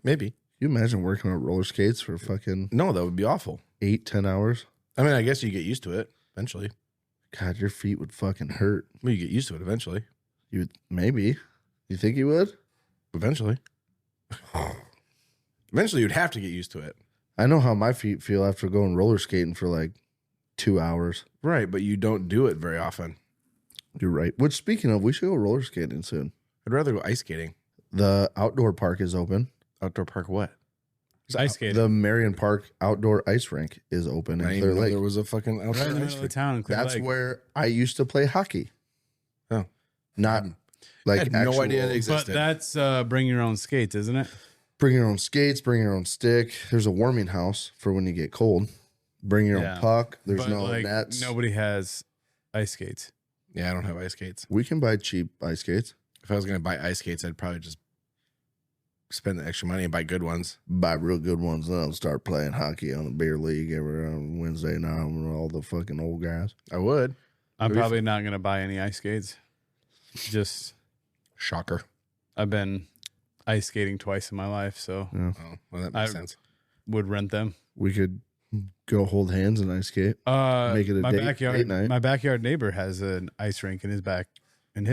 Maybe. You imagine working on roller skates for fucking No, that would be awful. 8-10 hours? I mean, I guess you get used to it eventually. God, your feet would fucking hurt. Well, you get used to it eventually. You would, maybe. You think you would? Eventually. Eventually, you'd have to get used to it. I know how my feet feel after going roller skating for like 2 hours. Right, but you don't do it very often. You're right. Which, speaking of, we should go roller skating soon. I'd rather go ice skating. The outdoor park is open. Outdoor park what? It's ice skating. The Marion Park outdoor ice rink is open in I didn't Clear even know Lake. there was a fucking right outdoor in the ice middle of the rink. town in Clear That's Lake. where I used to play hockey. Oh. Not I like had actual, no idea it But existed. that's bring your own skates, isn't it? Bring your own skates, bring your own stick. There's a warming house for when you get cold. Bring your Yeah. own puck. There's But, no like, nets. Nobody has ice skates. Yeah, I don't have ice skates. We can buy cheap ice skates. If I was going to buy ice skates, I'd probably just spend the extra money and buy good ones. Buy real good ones. Then I'll start playing hockey on the beer league every Wednesday night with all the fucking old guys. I would. I'm Maybe probably not going to buy any ice skates. Just, Shocker. I've been ice skating twice in my life, so Yeah. Oh, well, that makes I- sense. would rent them. We could go hold hands and ice skate. Make it a my date backyard. night. My backyard neighbor has an ice rink in his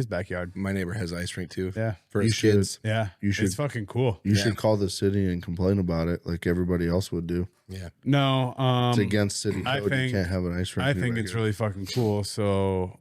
backyard. My neighbor has ice rink too. Yeah, For You his should. kids. yeah. You should- It's fucking cool. You Yeah. should call the city and complain about it like everybody else would do. Yeah. No, It's against city I code. think- You can't have an ice rink. I in your think it's backyard. really fucking cool. So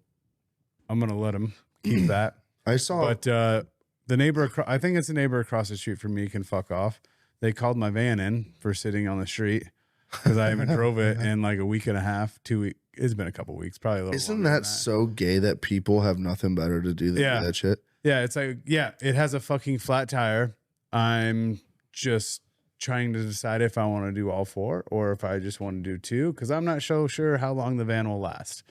I'm gonna let him keep that. I saw. But the neighbor, I think it's a neighbor across the street from me, can fuck off. They called my van in for sitting on the street because I haven't drove it in like a week and a half, 2 weeks. It's been a couple weeks, probably a little. Isn't longer than that so gay that people have nothing better to do than Yeah. do that shit? Yeah, it's like, yeah, it has a fucking flat tire. I'm just trying to decide if I want to do all four or if I just want to do two because I'm not so sure how long the van will last.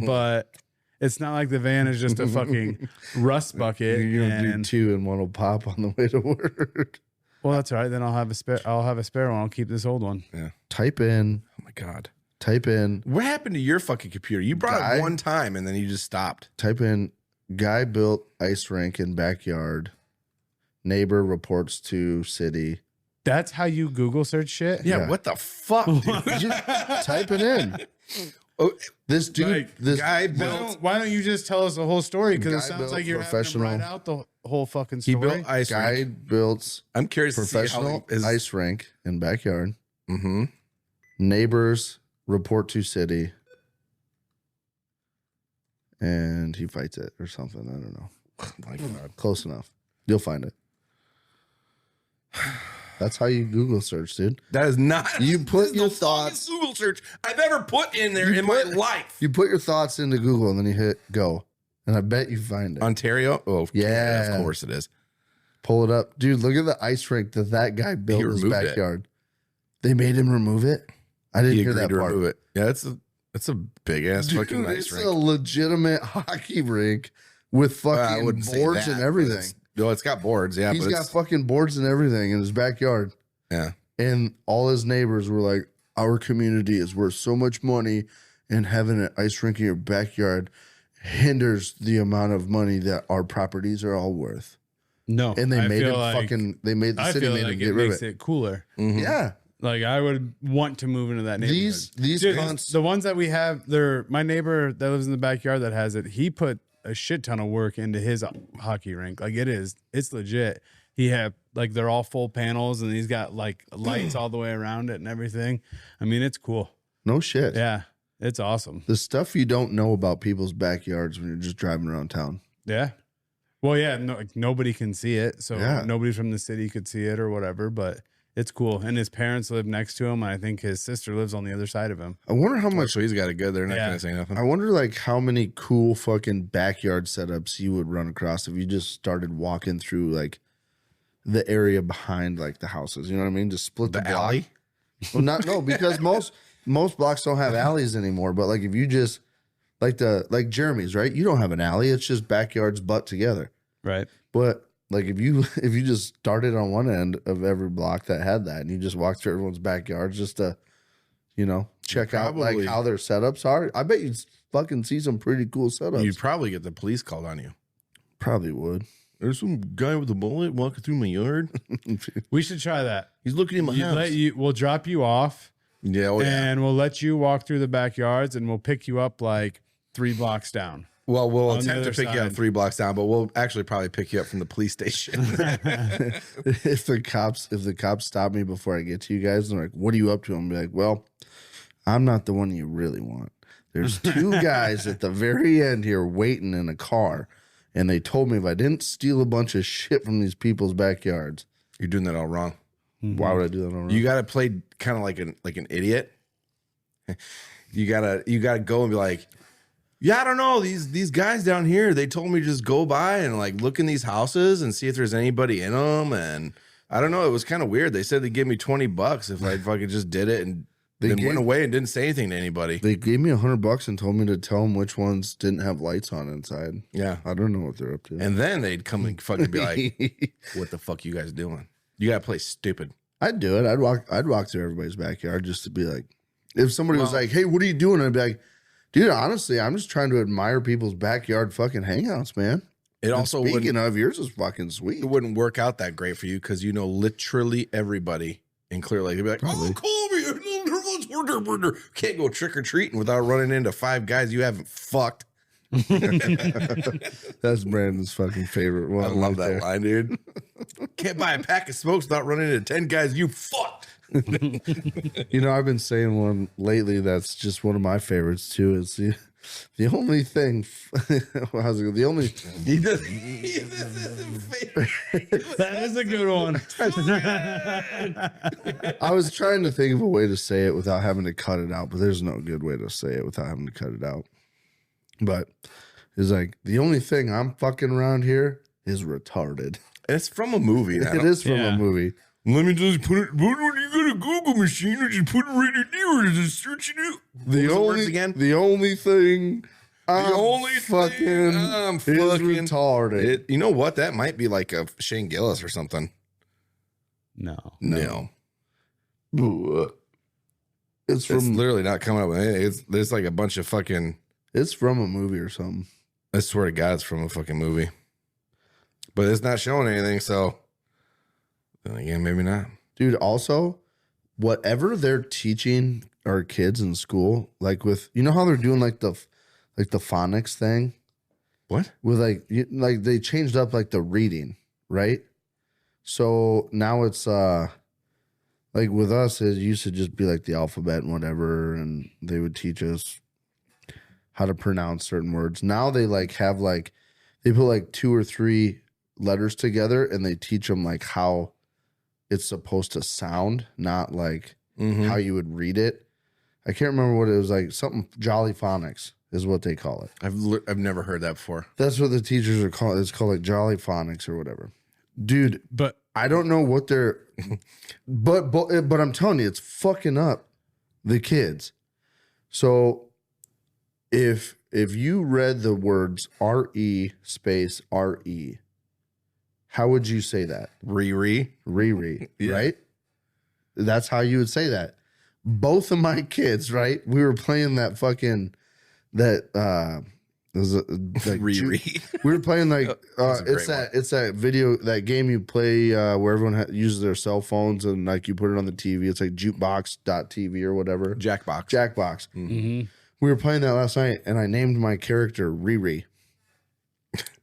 But it's not like the van is just a fucking rust bucket. You're gonna do and- two and one will pop on the way to work. Well, that's all right. Then I'll have a spare. I'll have a spare one. I'll keep this old one. Type in. Oh my God. Type in. What happened to your fucking computer? You brought Guy- it one time and then you just stopped. Type in. Guy built ice rink in backyard. Neighbor reports to city. That's how you Google search shit. Yeah, Yeah. what the fuck, dude? Just type it in. Oh, This dude. Like, this guy Why built. don't, why don't you just tell us the whole story? Because it Guy sounds built like you're having to professional- write out the whole fucking He story. built ice guy rink. built I'm curious to see professional how his, ice rink in backyard. Mm-hmm. Neighbors report to city. And he fights it or something. I don't know. Oh my God. Close enough. You'll find it. That's how you Google search, dude. That is not. You put this is your the thoughts- longest Google search I've ever put in there You in put- my life. You put your thoughts into Google and then you hit go. And I bet you find it. Ontario. Oh Yeah. of course it is. Pull it up. Dude, look at the ice rink that guy built He in his removed it. backyard. They made him remove it? I didn't He hear agreed that to part. remove it. Yeah, that's a big ass Dude, fucking ice it's rink. a legitimate hockey rink with I fucking wouldn't say boards that, and but everything. it's got boards. Yeah, He's but got it's, fucking boards and everything in his backyard. yeah. And all his neighbors were like, our community is worth so much money, and having an ice rink in your backyard hinders the amount of money that our properties are all worth. No, And they I made feel him like- they made the I city feel made like him it get rid of makes it. it cooler. Mhm. Yeah. Like I would want to move into that neighborhood. These Dude, cunts, the ones that we have, they're my neighbor that lives in the backyard that has it. He put a shit ton of work into his hockey rink. Like it's legit. He had like they're all full panels and he's got like lights all the way around it and everything. I mean, it's cool. no shit. Yeah, it's awesome. The stuff you don't know about people's backyards when you're just driving around town. Yeah. Well, yeah, no, like, nobody can see it, so Yeah. nobody from the city could see it or whatever. But it's cool. And his parents live next to him. And I think his sister lives on the other side of him. I wonder how much So he's got it good. They're not Yeah. gonna say nothing. I wonder like how many cool fucking backyard setups you would run across if you just started walking through like the area behind like the houses. You know what I mean? Just split the, The block. alley? Well, no, because most blocks don't have alleys anymore. But like if you just like Jeremy's, right? You don't have an alley. It's just backyards butt together. Right. But like if you just started on one end of every block that had that and you just walked through everyone's backyards just to, check out like Probably. how their setups are, I bet you'd fucking see some pretty cool setups. You'd probably get the police called on you. Probably would. There's some guy with a bullet walking through my yard. We should try that. He's looking in my house. We'll drop you off. Yeah, oh, and we'll let you walk through the backyards, and we'll pick you up like 3 blocks down. Well, we'll attempt to pick you up 3 blocks down, but we'll actually probably pick you up from the police station. If the cops stop me before I get to you guys, and they're like, "What are you up to?" I'm be like, "Well, I'm not the one you really want. There's 2 guys at the very end here waiting in a car, and they told me if I didn't steal a bunch of shit from these people's backyards." You're doing that all wrong. Why would I do that all wrong? You gotta play kind of like an idiot. You gotta go and be like, yeah, I don't know, these guys down here, they told me just go by and like look in these houses and see if there's anybody in them. And I don't know, it was kind of weird. They said they'd give me $20 if I fucking just did it, and then went away and didn't say anything to anybody. They gave me $100 and told me to tell them which ones didn't have lights on inside. Yeah, I don't know what they're up to. And then they'd come and fucking be like, what the fuck you guys doing? You gotta play stupid. I'd do it. I'd walk through everybody's backyard just to be like, if somebody was like, "Hey, what are you doing?" I'd be like, "Dude, honestly, I'm just trying to admire people's backyard fucking hangouts, man." It also speaking of, yours is fucking sweet. It wouldn't work out that great for you because you know literally everybody in Clear Lake. They'd be like, "Oh, Colby, can't go trick or treating without running into 5 guys you haven't fucked." That's Brandon's fucking favorite one. I love that line, dude. Can't buy a pack of smokes without running into 10 guys you fucked. You know, I've been saying one lately that's just one of my favorites too. Is the only thing. How's it go? The only. That is a good one. I was trying to think of a way to say it without having to cut it out, but there's no good way to say it without having to cut it out. But it's like, the only thing I'm fucking around here is retarded. It's from a movie. It is from a movie. Let me just put it. When you got a Google machine, or just put it right in there and just search it out. The only thing I'm fucking is retarded. You know what? That might be like a Shane Gillis or something. No. It's literally not coming up with anything. There's like a bunch of fucking. It's from a movie or something. I swear to God, it's from a fucking movie. But it's not showing anything, so then again, maybe not. Dude, also, whatever they're teaching our kids in school, like with, you know how they're doing like the phonics thing? What? With like they changed up like the reading, right? So now it's like with us, it used to just be like the alphabet and whatever, and they would teach us how to pronounce certain words. Now they like have like, they put like 2 or 3 letters together and they teach them like how it's supposed to sound, not like how you would read it. I can't remember what it was, like something Jolly Phonics is what they call it. I've never heard that before. That's what the teachers are called. It's called like Jolly Phonics or whatever. Dude, but I don't know what they're but I'm telling you, it's fucking up the kids. So if you read the words R-E space R-E, how would you say that? Riri, yeah. Right? That's how you would say that. Both of my kids, right? We were playing that fucking it was like Riri. We were playing like it's that video, that game you play where everyone uses their cell phones and like you put it on the TV. It's like jukebox.tv or whatever. Jackbox. Mm-hmm. We were playing that last night, and I named my character Riri.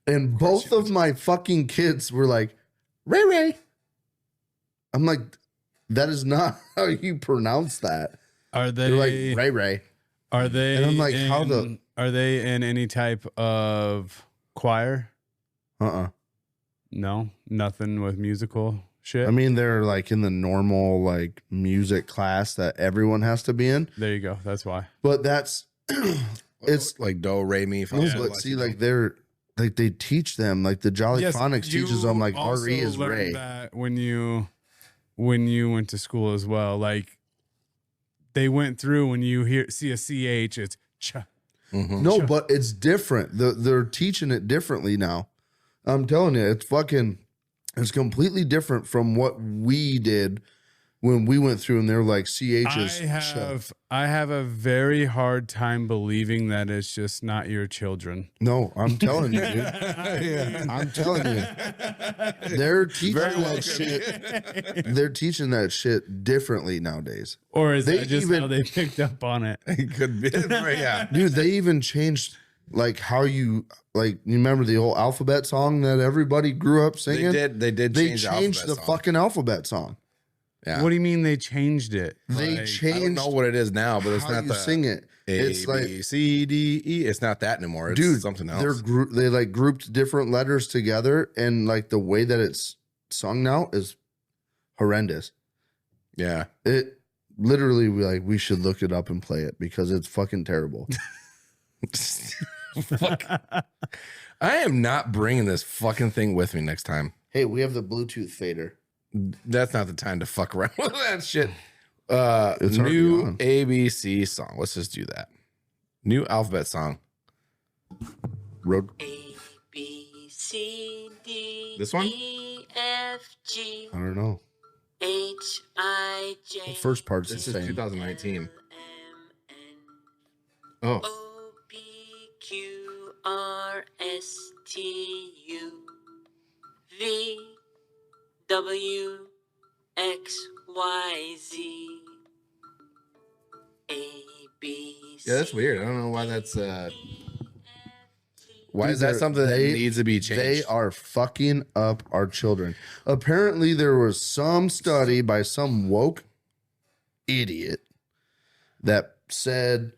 And both of my fucking kids were like, Riri. I'm like, that is not how you pronounce that. Are they? They're like, Ray Ray. Are they? And I'm like, are they in any type of choir? No, nothing with musical shit. I mean, they're like in the normal like music class that everyone has to be in. There you go. That's why. But that's it's like do, re, mi, fa. Yeah, but see, like they're like they teach them like the Jolly Phonics teaches them like R-E is Ray. That when you went to school as well, like they went through when you see a CH, it's cha. Mm-hmm. No, but it's different. They're teaching it differently now. I'm telling you, it's completely different from what we did when we went through and they're like CHs. I have a very hard time believing that it's just not your children. No, I'm telling you, dude. Yeah. I'm telling you. They're teaching that shit. They're teaching that shit differently nowadays. Or is They that just even- how they picked up on it? It could be. Yeah. Dude, they even changed like how you remember the old alphabet song that everybody grew up singing? They did They change changed the song. fucking alphabet song. Yeah. What do you mean they changed it? They I changed don't know what it is now, but it's how not you the sing it. A, It's like, B, C, D, E. It's not that anymore. It's dude, something They're else. they like grouped different letters together, and like the way that it's sung now is horrendous. Yeah. It literally we should look it up and play it because it's fucking terrible. Fuck. I am not bringing this fucking thing with me next time. Hey, we have the Bluetooth fader. That's not the time to fuck around with that shit. It's already New on. ABC song. Let's just do that. New alphabet song. Road. A, B, C, D, This one? E, F, G, I don't know. H, I, J. The first part's This the is same. 2019. M, N, Oh, O, P, Q, R, S, T, U, V, W, X, Y, Z, A, B, C. yeah, that's weird. I don't know why that's why is Dude, that something that needs to be changed? They are fucking up our children. Apparently, there was some study by some woke idiot that said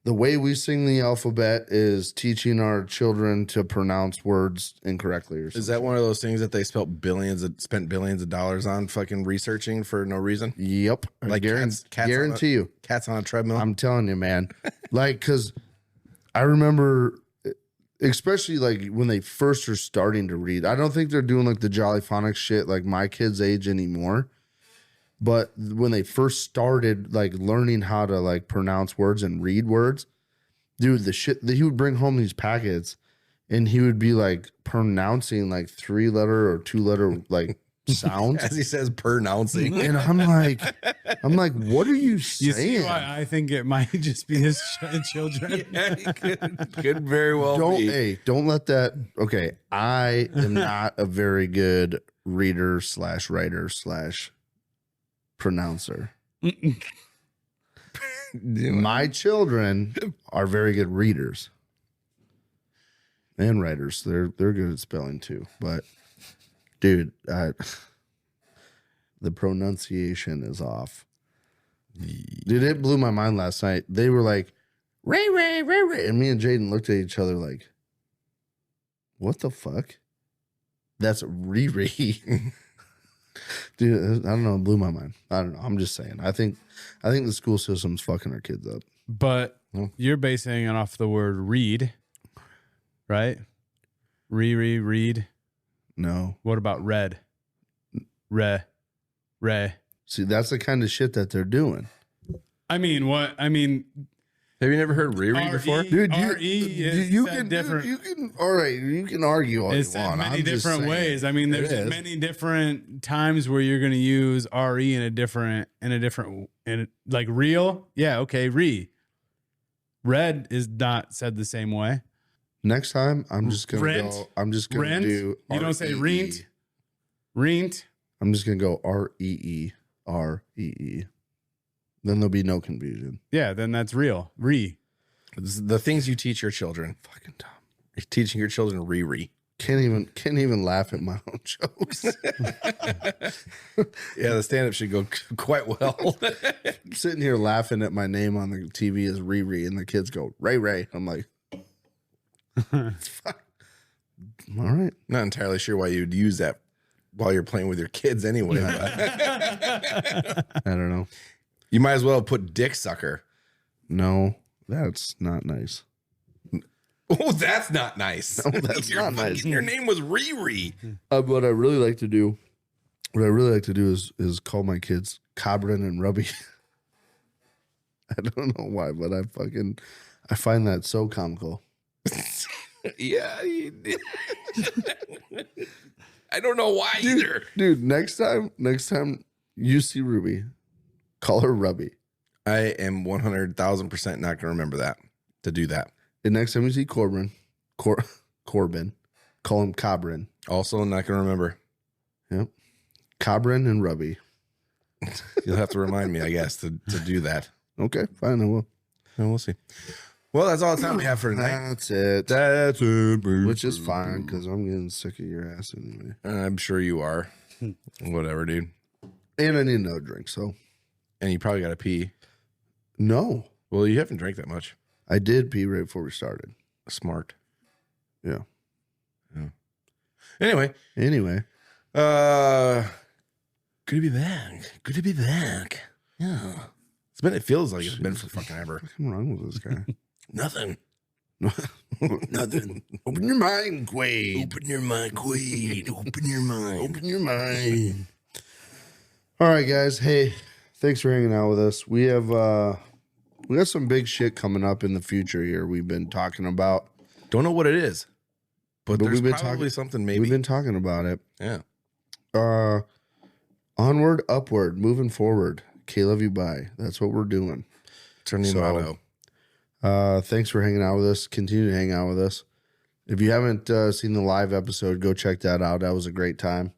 the way we sing the alphabet is teaching our children to pronounce words incorrectly. Or something. Is that one of those things that they spent billions of dollars on fucking researching for no reason? Yep. I Like cats on a- guarantee you. Cats on a treadmill. I'm telling you, man. Like, because I remember, especially like when they first are starting to read. I don't think they're doing like the Jolly Phonics shit like my kids' age anymore. But when they first started like learning how to like pronounce words and read words, dude, the shit that he would bring home these packets and he would be like pronouncing like 3-letter or 2-letter like sounds. As he says, pronouncing. And I'm like, what are you You saying? see why I think it might just be his children. Yeah, he could very well be. Don't let that. Okay, I am not a very good reader / writer / pronouncer. My children are very good readers and writers. They're good at spelling too. But dude, the pronunciation is off. Dude, it blew my mind last night. They were like, Ray, Ray, Ray, Ray. And me and Jaden looked at each other like, what the fuck? That's Riri. Dude, I don't know. It blew my mind. I don't know. I'm just saying. I think the school system's fucking our kids up. But you're basing it off the word read, right? Read. No. What about read? Re. See, that's the kind of shit that they're doing. I mean, what? I mean, Have you never heard Riri before? Dude, you said different. You can, all right, you can argue all It's you want. many I'm just different saying. ways. I mean, there's It is. many different times where you're going to use re in a different, like real. Yeah, okay, red is not said the same way. Next time, I'm just gonna Rent? go. I'm just gonna Rent? do. You don't say R-E-E. reent. I'm just gonna go REE. Then there'll be no confusion. Yeah, then that's real. This is the things you teach your children. Fucking dumb. You're teaching your children Riri. Can't even laugh at my own jokes. Yeah, the stand-up should go quite well. I'm sitting here laughing at my name on the TV as Riri, and the kids go Ray Ray. I'm like, fuck. All right. Not entirely sure why you'd use that while you're playing with your kids anyway. But I don't know. you might as well put dick sucker. No, that's not nice. Oh, that's not nice. No, that's not nice. Your name was Riri. What I really like to do, is call my kids Cobrin and Rubby. I don't know why, but I find that so comical. Yeah. you did. I don't know why either. Dude, next time You see Ruby. Call her Rubby. I am 100,000% not going to remember that, to do that. And next time you see Corbin, call him Cobrin. Also not going to remember. Yep. Cobrin and Rubby. You'll have to remind me, I guess, to do that. Okay, fine, I will. And we'll see. Well, that's all the time we have for tonight. That's it. That's it. Which is fine, because I'm getting sick of your ass anyway. I'm sure you are. Whatever, dude. And I need another drink, so. And you probably got to pee. No. Well, you haven't drank that much. I did pee right before we started. Smart. Yeah. Anyway. Good to be back. Good to be back. Yeah. It feels like it's been for fucking ever. What's wrong with this guy? Nothing. Nothing. Open your mind, Quaid. Open your mind, Quaid. Open your mind. Open your mind. All right, guys. Hey, thanks for hanging out with us. We got some big shit coming up in the future here. We've been talking about. Don't know what it is, but there's we've been probably something maybe. We've been talking about it. Yeah. Onward, upward, moving forward. KLYB. That's what we're doing. It's our new motto. Thanks for hanging out with us. Continue to hang out with us. If you haven't seen the live episode, go check that out. That was a great time.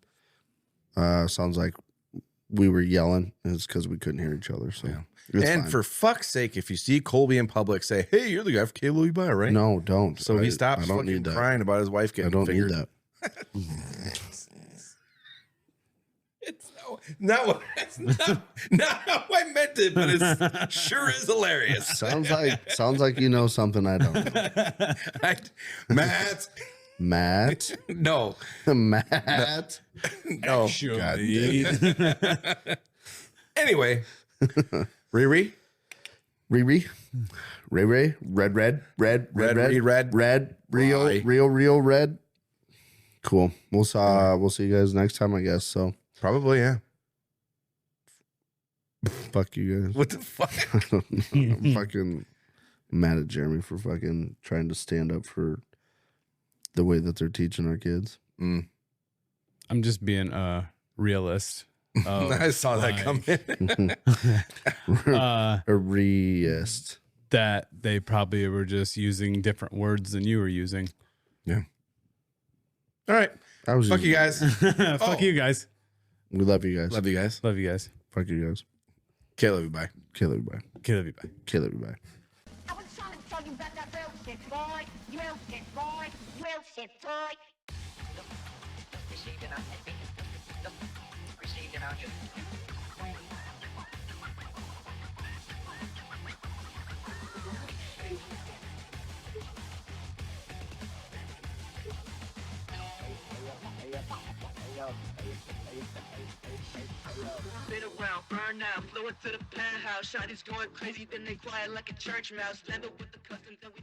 Sounds like we were yelling. It's because we couldn't hear each other. So, and fine. for fuck's sake, if you see Colby in public, say, "Hey, you're the guy for KLYB, right?" No, don't. So he stops fucking crying about his wife getting fingered. Need that. It's not how I meant it, but it sure is hilarious. Sounds like you know something I don't know. Matt. No. Matt. No. Actually. Anyway. Riri. Ray. Red. Real red. Cool. We'll see you guys next time, I guess. So Probably, yeah. fuck you guys. What the fuck? I don't know. I'm fucking mad at Jeremy for fucking trying to stand up for the way that they're teaching our kids. I'm just being a realist. I saw that coming. A reist. That they probably were just using different words than you were using. Yeah. All right. Fuck you guys. Fuck you guys. We love you guys. Love you guys. Love you guys. Fuck you guys. KLYB. KLYB. KLYB. KLYB. I was trying to tell you about that real shit, boy. Real shit, boy. Real shit, boy. Received enough. Received enough. Spin around, burn out, flow into the penthouse. Shotty's going crazy, then they quiet like a church mouse. Landed with the customs, and we